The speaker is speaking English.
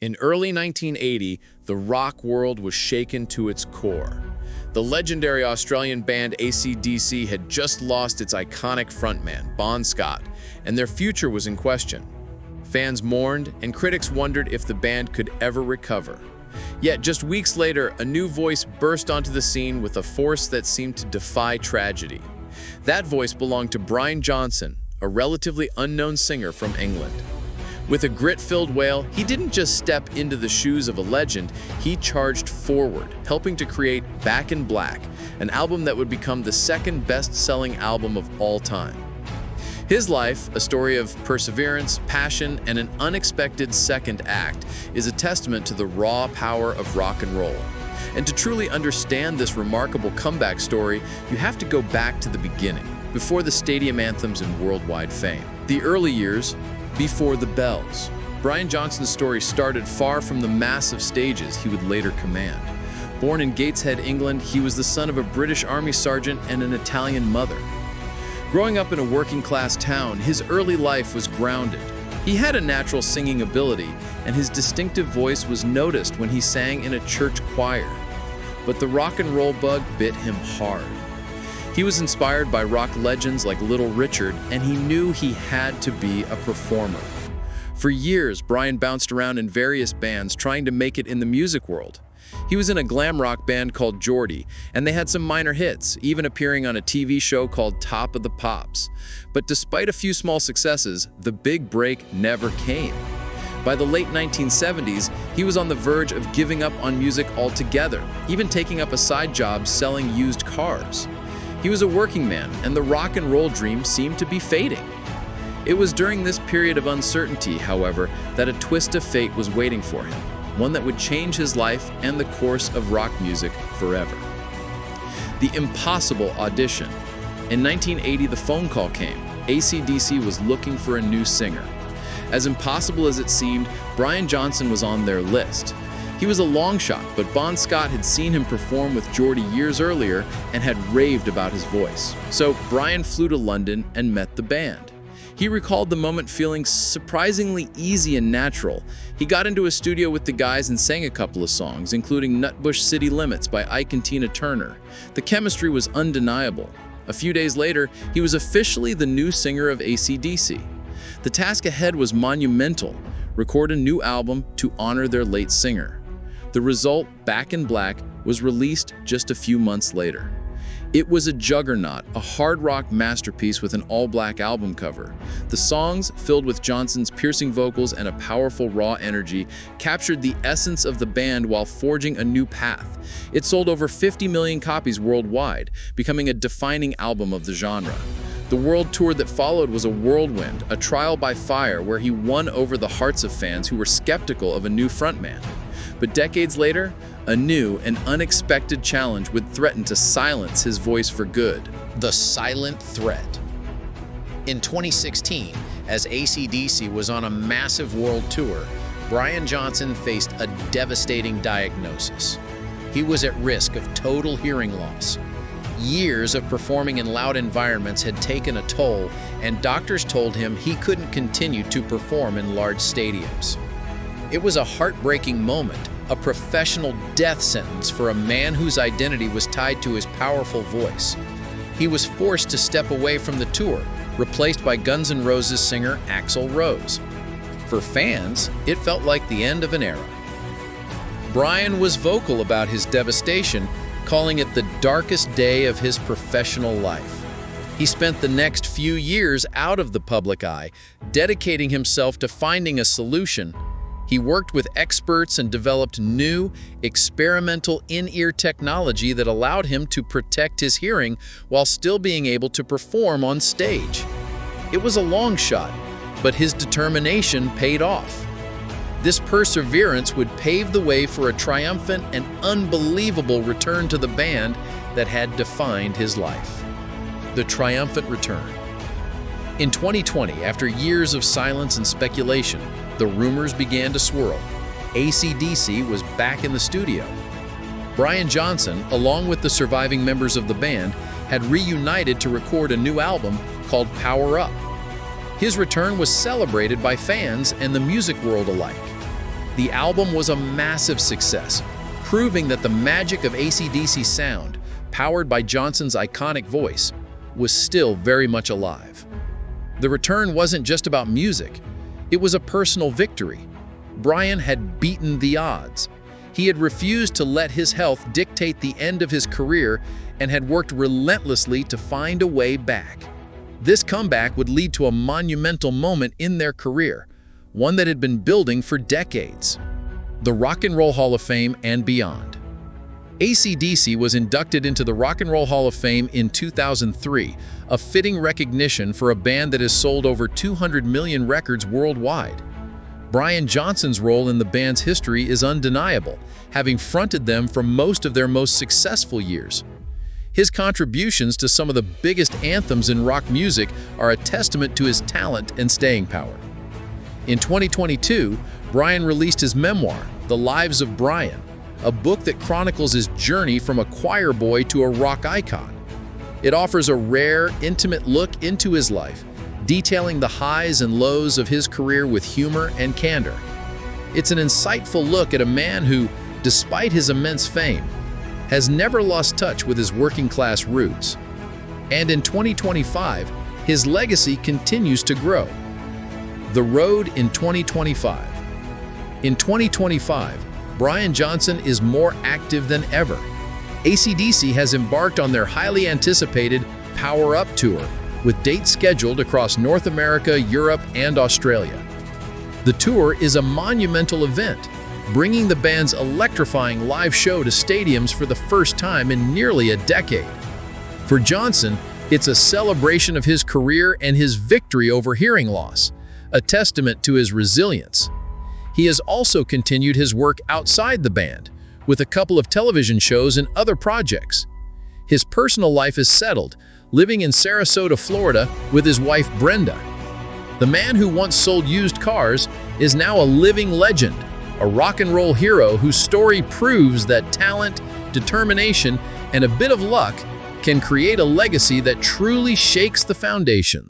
In early 1980, the rock world was shaken to its core. The legendary Australian band ACDC had just lost its iconic frontman, Bon Scott, and their future was in question. Fans mourned, and critics wondered if the band could ever recover. Yet just weeks later, a new voice burst onto the scene with a force that seemed to defy tragedy. That voice belonged to Brian Johnson, a relatively unknown singer from England. With a grit-filled wail, he didn't just step into the shoes of a legend, he charged forward, helping to create Back in Black, an album that would become the second best-selling album of all time. His life, a story of perseverance, passion, and an unexpected second act, is a testament to the raw power of rock and roll. And to truly understand this remarkable comeback story, you have to go back to the beginning, before the stadium anthems and worldwide fame. The early years, before the bells. Brian Johnson's story started far from the massive stages he would later command. Born in Gateshead, England, he was the son of a British Army sergeant and an Italian mother. Growing up in a working-class town, his early life was grounded. He had a natural singing ability, and his distinctive voice was noticed when he sang in a church choir. But the rock and roll bug bit him hard. He was inspired by rock legends like Little Richard, and he knew he had to be a performer. For years, Brian bounced around in various bands trying to make it in the music world. He was in a glam rock band called Geordie, and they had some minor hits, even appearing on a TV show called Top of the Pops. But despite a few small successes, the big break never came. By the late 1970s, he was on the verge of giving up on music altogether, even taking up a side job selling used cars. He was a working man, and the rock and roll dream seemed to be fading. It was during this period of uncertainty, however, that a twist of fate was waiting for him, one that would change his life and the course of rock music forever. The impossible audition. In 1980, the phone call came. ACDC was looking for a new singer. As impossible as it seemed, Brian Johnson was on their list. He was a long shot, but Bon Scott had seen him perform with Geordie years earlier and had raved about his voice. So Brian flew to London and met the band. He recalled the moment feeling surprisingly easy and natural. He got into a studio with the guys and sang a couple of songs, including Nutbush City Limits by Ike and Tina Turner. The chemistry was undeniable. A few days later, he was officially the new singer of ACDC. The task ahead was monumental: record a new album to honor their late singer. The result, Back in Black, was released just a few months later. It was a juggernaut, a hard rock masterpiece with an all-black album cover. The songs, filled with Johnson's piercing vocals and a powerful raw energy, captured the essence of the band while forging a new path. It sold over 50 million copies worldwide, becoming a defining album of the genre. The world tour that followed was a whirlwind, a trial by fire where he won over the hearts of fans who were skeptical of a new frontman. But decades later, a new and unexpected challenge would threaten to silence his voice for good. The silent threat. In 2016, as ACDC was on a massive world tour, Brian Johnson faced a devastating diagnosis. He was at risk of total hearing loss. Years of performing in loud environments had taken a toll, and doctors told him he couldn't continue to perform in large stadiums. It was a heartbreaking moment, a professional death sentence for a man whose identity was tied to his powerful voice. He was forced to step away from the tour, replaced by Guns N' Roses singer Axl Rose. For fans, it felt like the end of an era. Brian was vocal about his devastation, calling it the darkest day of his professional life. He spent the next few years out of the public eye, dedicating himself to finding a solution. He worked with experts and developed new, experimental in-ear technology that allowed him to protect his hearing while still being able to perform on stage. It was a long shot, but his determination paid off. This perseverance would pave the way for a triumphant and unbelievable return to the band that had defined his life. The triumphant return. In 2020, after years of silence and speculation, the rumors began to swirl. ACDC was back in the studio. Brian Johnson, along with the surviving members of the band, had reunited to record a new album called Power Up. His return was celebrated by fans and the music world alike. The album was a massive success, proving that the magic of AC/DC sound, powered by Johnson's iconic voice, was still very much alive. The return wasn't just about music, it was a personal victory. Brian had beaten the odds. He had refused to let his health dictate the end of his career and had worked relentlessly to find a way back. This comeback would lead to a monumental moment in their career, one that had been building for decades. The Rock and Roll Hall of Fame and beyond. AC/DC was inducted into the Rock and Roll Hall of Fame in 2003, a fitting recognition for a band that has sold over 200 million records worldwide. Brian Johnson's role in the band's history is undeniable, having fronted them for most of their most successful years. His contributions to some of the biggest anthems in rock music are a testament to his talent and staying power. In 2022, Brian released his memoir, The Lives of Brian, a book that chronicles his journey from a choir boy to a rock icon. It offers a rare, intimate look into his life, detailing the highs and lows of his career with humor and candor. It's an insightful look at a man who, despite his immense fame, has never lost touch with his working-class roots. And in 2025, his legacy continues to grow. The road in 2025. In 2025, Brian Johnson is more active than ever. AC/DC has embarked on their highly anticipated Power Up Tour, with dates scheduled across North America, Europe, and Australia. The tour is a monumental event, bringing the band's electrifying live show to stadiums for the first time in nearly a decade. For Johnson, it's a celebration of his career and his victory over hearing loss, a testament to his resilience. He has also continued his work outside the band, with a couple of television shows and other projects. His personal life is settled, living in Sarasota, Florida, with his wife Brenda. The man who once sold used cars is now a living legend, a rock and roll hero whose story proves that talent, determination, and a bit of luck can create a legacy that truly shakes the foundation.